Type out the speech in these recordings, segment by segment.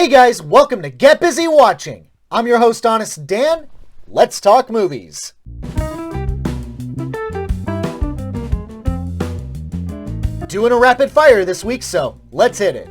Hey guys, welcome to Get Busy Watching. I'm your host, Honest Dan. Let's talk movies. Doing a rapid fire this week, so let's hit it.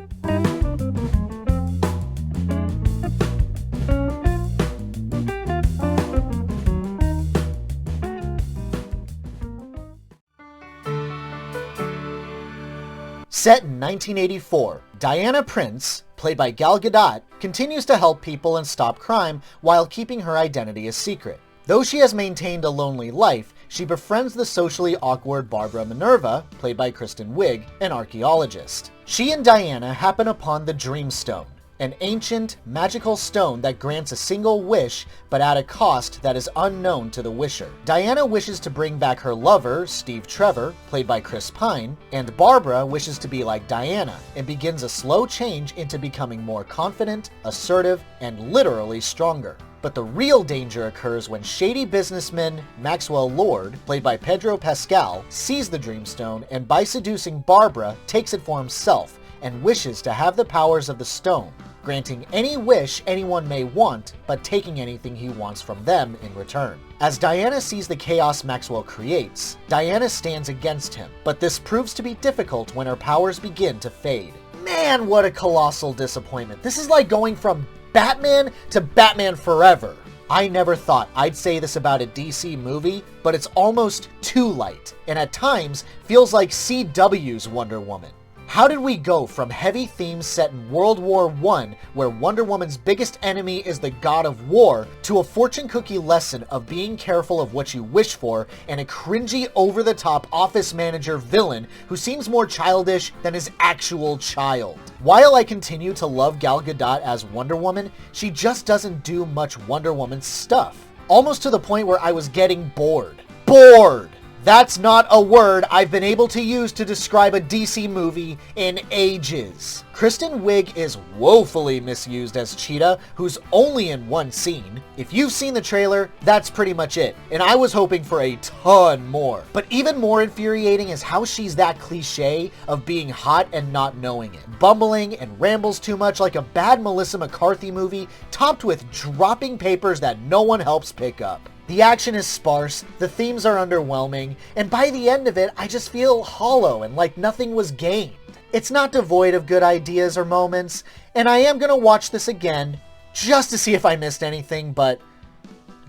Set in 1984, Diana Prince, played by Gal Gadot, continues to help people and stop crime while keeping her identity a secret. Though she has maintained a lonely life, she befriends the socially awkward Barbara Minerva, played by Kristen Wiig, an archaeologist. She and Diana happen upon the Dreamstone, an ancient, magical stone that grants a single wish, but at a cost that is unknown to the wisher. Diana wishes to bring back her lover, Steve Trevor, played by Chris Pine, and Barbara wishes to be like Diana, and begins a slow change into becoming more confident, assertive, and literally stronger. But the real danger occurs when shady businessman Maxwell Lord, played by Pedro Pascal, sees the Dreamstone and by seducing Barbara, takes it for himself and wishes to have the powers of the stone, granting any wish anyone may want, but taking anything he wants from them in return. As Diana sees the chaos Maxwell creates, Diana stands against him, but this proves to be difficult when her powers begin to fade. Man, what a colossal disappointment. This is like going from Batman to Batman Forever. I never thought I'd say this about a DC movie, but it's almost too light, and at times feels like CW's Wonder Woman. How did we go from heavy themes set in World War I, where Wonder Woman's biggest enemy is the god of war, to a fortune cookie lesson of being careful of what you wish for, and a cringy, over-the-top office manager villain who seems more childish than his actual child? While I continue to love Gal Gadot as Wonder Woman, she just doesn't do much Wonder Woman stuff. Almost to the point where I was getting bored. Bored! That's not a word I've been able to use to describe a DC movie in ages. Kristen Wiig is woefully misused as Cheetah, who's only in one scene. If you've seen the trailer, that's pretty much it, and I was hoping for a ton more. But even more infuriating is how she's that cliche of being hot and not knowing it. Bumbling and rambles too much like a bad Melissa McCarthy movie, topped with dropping papers that no one helps pick up. The action is sparse, the themes are underwhelming, and by the end of it, I just feel hollow and like nothing was gained. It's not devoid of good ideas or moments, and I am gonna watch this again just to see if I missed anything, but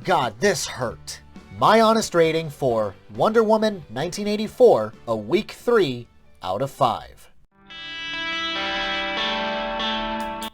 God, this hurt. My honest rating for Wonder Woman 1984, a week 3 out of 5.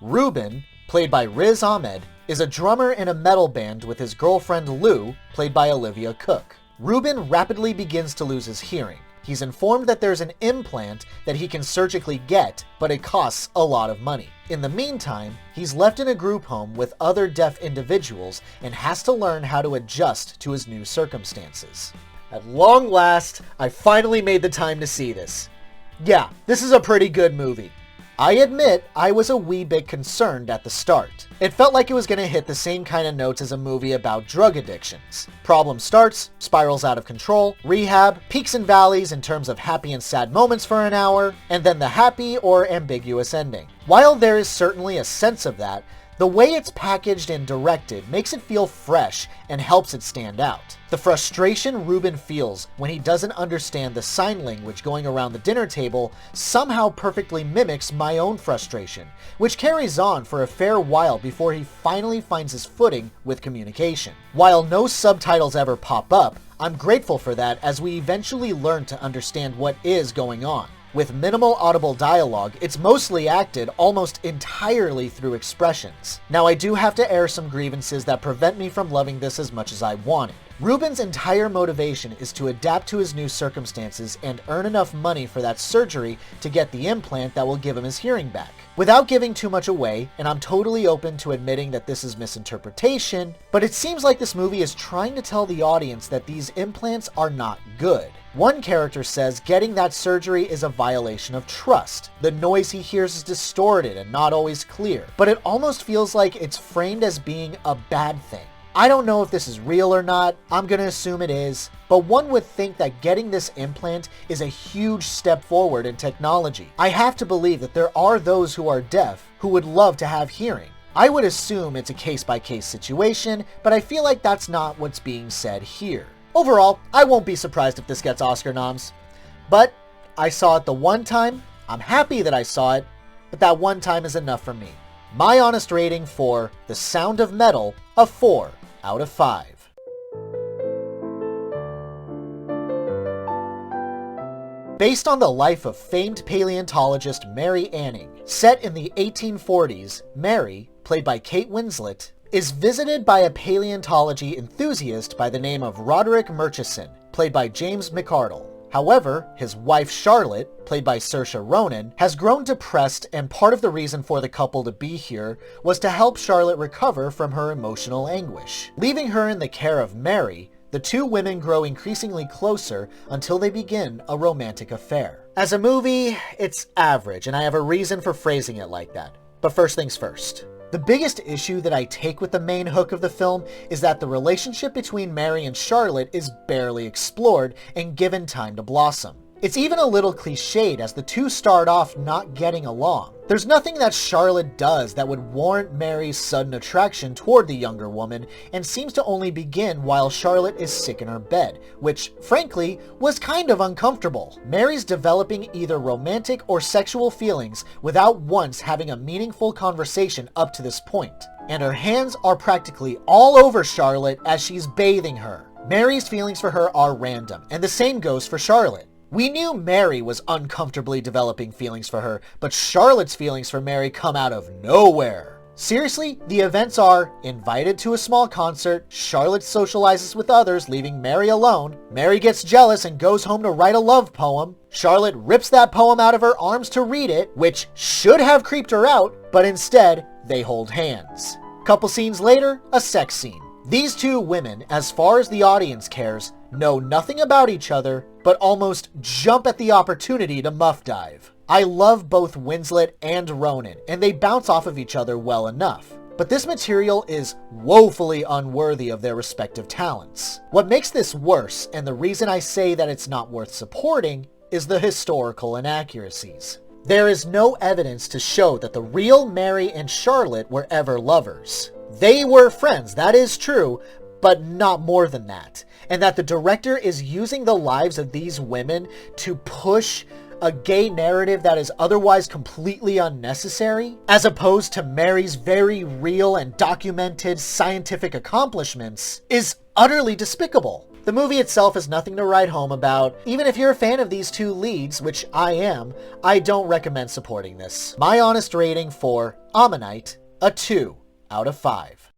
Ruben, played by Riz Ahmed, is a drummer in a metal band with his girlfriend Lou, played by Olivia Cook. Ruben rapidly begins to lose his hearing. He's informed that there's an implant that he can surgically get, but it costs a lot of money. In the meantime, he's left in a group home with other deaf individuals and has to learn how to adjust to his new circumstances. At long last, I finally made the time to see this. Yeah, this is a pretty good movie. I admit I was a wee bit concerned at the start. It felt like it was going to hit the same kind of notes as a movie about drug addictions. Problem starts, spirals out of control, rehab, peaks and valleys in terms of happy and sad moments for an hour, and then the happy or ambiguous ending. While there is certainly a sense of that, the way it's packaged and directed makes it feel fresh and helps it stand out. The frustration Ruben feels when he doesn't understand the sign language going around the dinner table somehow perfectly mimics my own frustration, which carries on for a fair while before he finally finds his footing with communication. While no subtitles ever pop up, I'm grateful for that as we eventually learn to understand what is going on. With minimal audible dialogue, it's mostly acted almost entirely through expressions. Now, I do have to air some grievances that prevent me from loving this as much as I wanted. Ruben's entire motivation is to adapt to his new circumstances and earn enough money for that surgery to get the implant that will give him his hearing back. Without giving too much away, and I'm totally open to admitting that this is misinterpretation, but it seems like this movie is trying to tell the audience that these implants are not good. One character says getting that surgery is a violation of trust. The noise he hears is distorted and not always clear, but it almost feels like it's framed as being a bad thing. I don't know if this is real or not, I'm gonna assume it is, but one would think that getting this implant is a huge step forward in technology. I have to believe that there are those who are deaf who would love to have hearing. I would assume it's a case-by-case situation, but I feel like that's not what's being said here. Overall, I won't be surprised if this gets Oscar noms. But I saw it the one time, I'm happy that I saw it, but that one time is enough for me. My honest rating for The Sound of Metal, a 4 out of 5. Based on the life of famed paleontologist Mary Anning, set in the 1840s, Mary, played by Kate Winslet, is visited by a paleontology enthusiast by the name of Roderick Murchison, played by James McArdle. However, his wife Charlotte, played by Saoirse Ronan, has grown depressed, and part of the reason for the couple to be here was to help Charlotte recover from her emotional anguish. Leaving her in the care of Mary, the two women grow increasingly closer until they begin a romantic affair. As a movie, it's average, and I have a reason for phrasing it like that. But first things first. The biggest issue that I take with the main hook of the film is that the relationship between Mary and Charlotte is barely explored and given time to blossom. It's even a little cliched as the two start off not getting along. There's nothing that Charlotte does that would warrant Mary's sudden attraction toward the younger woman, and seems to only begin while Charlotte is sick in her bed, which, frankly, was kind of uncomfortable. Mary's developing either romantic or sexual feelings without once having a meaningful conversation up to this point, and her hands are practically all over Charlotte as she's bathing her. Mary's feelings for her are random, and the same goes for Charlotte. We knew Mary was uncomfortably developing feelings for her, but Charlotte's feelings for Mary come out of nowhere. Seriously, the events are invited to a small concert, Charlotte socializes with others, leaving Mary alone. Mary gets jealous and goes home to write a love poem. Charlotte rips that poem out of her arms to read it, which should have creeped her out, but instead, they hold hands. Couple scenes later, a sex scene. These two women, as far as the audience cares, know nothing about each other, but almost jump at the opportunity to muff dive. I love both Winslet and Ronan, and they bounce off of each other well enough. But this material is woefully unworthy of their respective talents. What makes this worse, and the reason I say that it's not worth supporting, is the historical inaccuracies. There is no evidence to show that the real Mary and Charlotte were ever lovers. They were friends, that is true, but not more than that. And that the director is using the lives of these women to push a gay narrative that is otherwise completely unnecessary, as opposed to Mary's very real and documented scientific accomplishments, is utterly despicable. The movie itself is nothing to write home about. Even if you're a fan of these two leads, which I am, I don't recommend supporting this. My honest rating for AMMONITE, a 2 out of 5.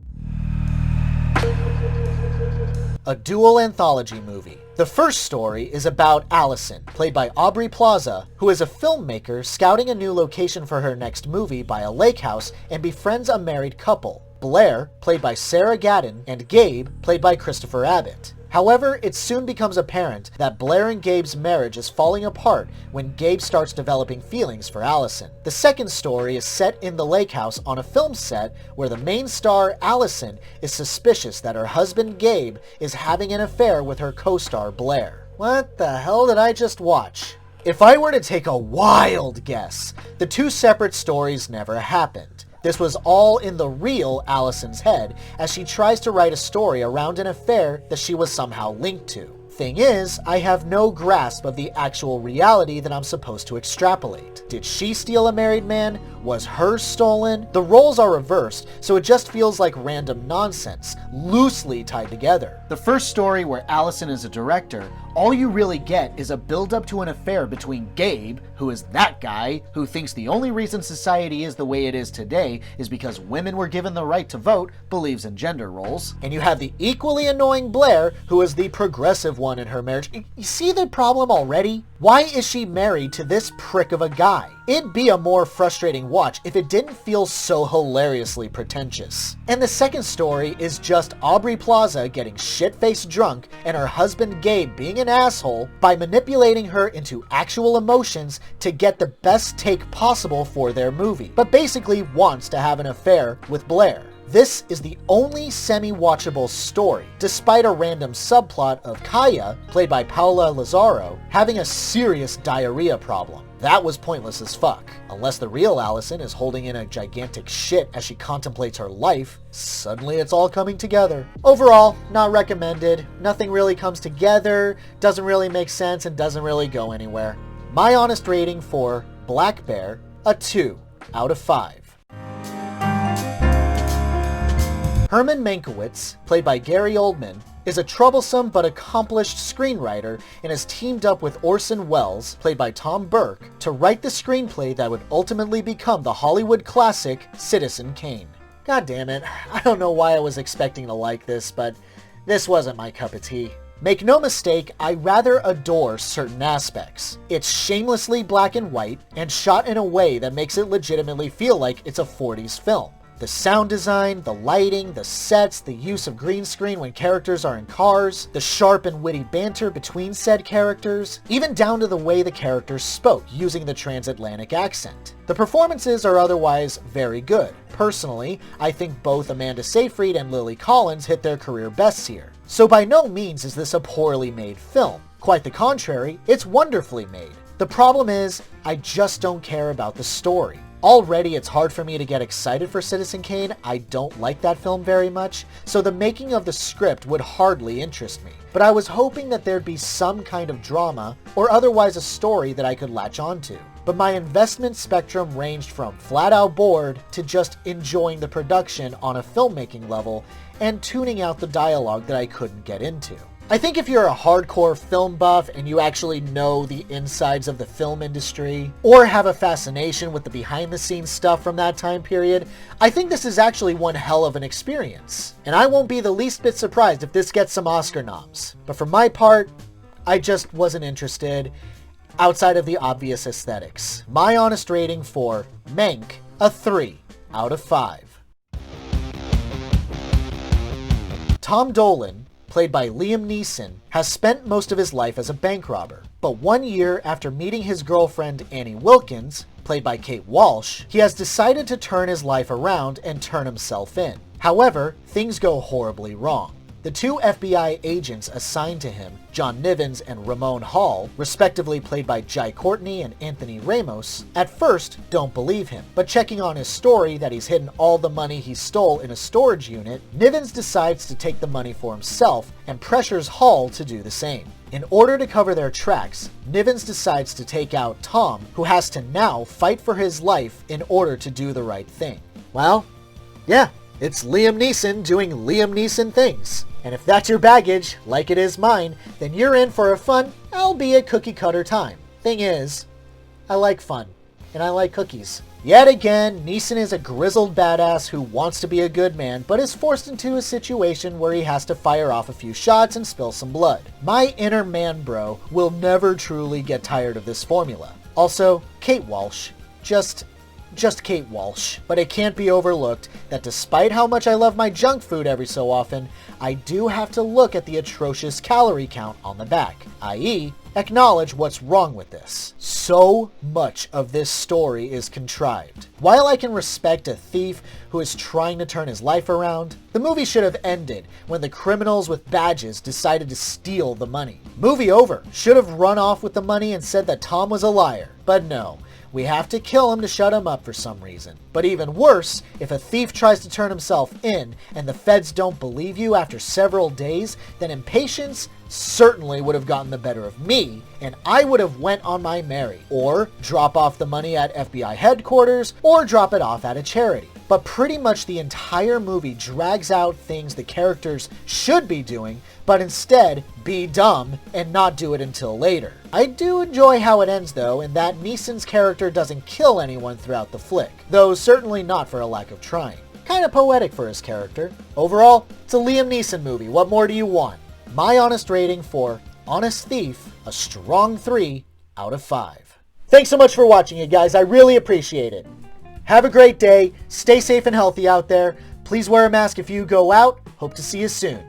A dual anthology movie. The first story is about Allison, played by Aubrey Plaza, who is a filmmaker scouting a new location for her next movie by a lake house and befriends a married couple, Blair, played by Sarah Gadon, and Gabe, played by Christopher Abbott. However, it soon becomes apparent that Blair and Gabe's marriage is falling apart when Gabe starts developing feelings for Allison. The second story is set in the lake house on a film set where the main star, Allison, is suspicious that her husband Gabe is having an affair with her co-star Blair. What the hell did I just watch? If I were to take a wild guess, the two separate stories never happened. This was all in the real Allison's head as she tries to write a story around an affair that she was somehow linked to. Thing is, I have no grasp of the actual reality that I'm supposed to extrapolate. Did she steal a married man? Was hers stolen? The roles are reversed, so it just feels like random nonsense, loosely tied together. The first story, where Allison is a director, all you really get is a build-up to an affair between Gabe, who is that guy who thinks the only reason society is the way it is today is because women were given the right to vote, believes in gender roles, and you have the equally annoying Blair, who is the progressive one in her marriage. You see the problem already? Why is she married to this prick of a guy? It'd be a more frustrating watch if it didn't feel so hilariously pretentious. And the second story is just Aubrey Plaza getting shit-faced drunk and her husband Gabe being an asshole by manipulating her into actual emotions to get the best take possible for their movie, but basically wants to have an affair with Blair. This is the only semi-watchable story, despite a random subplot of Kaya, played by Paula Lazaro, having a serious diarrhea problem. That was pointless as fuck. Unless the real Allison is holding in a gigantic shit as she contemplates her life, suddenly it's all coming together. Overall, not recommended. Nothing really comes together, doesn't really make sense, and doesn't really go anywhere. My honest rating for Black Bear, a 2 out of 5. Herman Mankiewicz, played by Gary Oldman, is a troublesome but accomplished screenwriter and has teamed up with Orson Welles, played by Tom Burke, to write the screenplay that would ultimately become the Hollywood classic Citizen Kane. God damn it, I don't know why I was expecting to like this, but this wasn't my cup of tea. Make no mistake, I rather adore certain aspects. It's shamelessly black and white and shot in a way that makes it legitimately feel like it's a 40s film. The sound design, the lighting, the sets, the use of green screen when characters are in cars, the sharp and witty banter between said characters, even down to the way the characters spoke using the transatlantic accent. The performances are otherwise very good. Personally, I think both Amanda Seyfried and Lily Collins hit their career bests here. So by no means is this a poorly made film. Quite the contrary, it's wonderfully made. The problem is, I just don't care about the story. Already, it's hard for me to get excited for Citizen Kane. I don't like that film very much, so the making of the script would hardly interest me. But I was hoping that there'd be some kind of drama, or otherwise a story that I could latch onto. But my investment spectrum ranged from flat out bored to just enjoying the production on a filmmaking level and tuning out the dialogue that I couldn't get into. I think if you're a hardcore film buff and you actually know the insides of the film industry, or have a fascination with the behind-the-scenes stuff from that time period, I think this is actually one hell of an experience. And I won't be the least bit surprised if this gets some Oscar noms. But for my part, I just wasn't interested, outside of the obvious aesthetics. My honest rating for Mank, a 3 out of 5. Tom Dolan, played by Liam Neeson, has spent most of his life as a bank robber. But 1 year after meeting his girlfriend Annie Wilkins, played by Kate Walsh, he has decided to turn his life around and turn himself in. However, things go horribly wrong. The two FBI agents assigned to him, John Nivens and Ramon Hall, respectively played by Jai Courtney and Anthony Ramos, at first don't believe him. But checking on his story that he's hidden all the money he stole in a storage unit, Nivens decides to take the money for himself and pressures Hall to do the same. In order to cover their tracks, Nivens decides to take out Tom, who has to now fight for his life in order to do the right thing. Well, yeah, it's Liam Neeson doing Liam Neeson things. And if that's your baggage, like it is mine, then you're in for a fun, albeit cookie-cutter time. Thing is, I like fun, and I like cookies. Yet again, Neeson is a grizzled badass who wants to be a good man, but is forced into a situation where he has to fire off a few shots and spill some blood. My inner man bro will never truly get tired of this formula. Also, Kate Walsh. Just Kate Walsh. But it can't be overlooked that despite how much I love my junk food every so often, I do have to look at the atrocious calorie count on the back, i.e., acknowledge what's wrong with this. So much of this story is contrived. While I can respect a thief who is trying to turn his life around, the movie should have ended when the criminals with badges decided to steal the money. Movie over. Should have run off with the money and said that Tom was a liar. But no. We have to kill him to shut him up for some reason. But even worse, if a thief tries to turn himself in and the feds don't believe you after several days, then impatience certainly would have gotten the better of me, and I would have went on my merry, or drop off the money at FBI headquarters, or drop it off at a charity. But pretty much the entire movie drags out things the characters should be doing, but instead be dumb and not do it until later. I do enjoy how it ends though, in that Neeson's character doesn't kill anyone throughout the flick, though certainly not for a lack of trying. Kinda poetic for his character. Overall, it's a Liam Neeson movie, what more do you want? My honest rating for Honest Thief, a strong 3 out of 5. Thanks so much for watching it, guys. I really appreciate it. Have a great day. Stay safe and healthy out there. Please wear a mask if you go out. Hope to see you soon.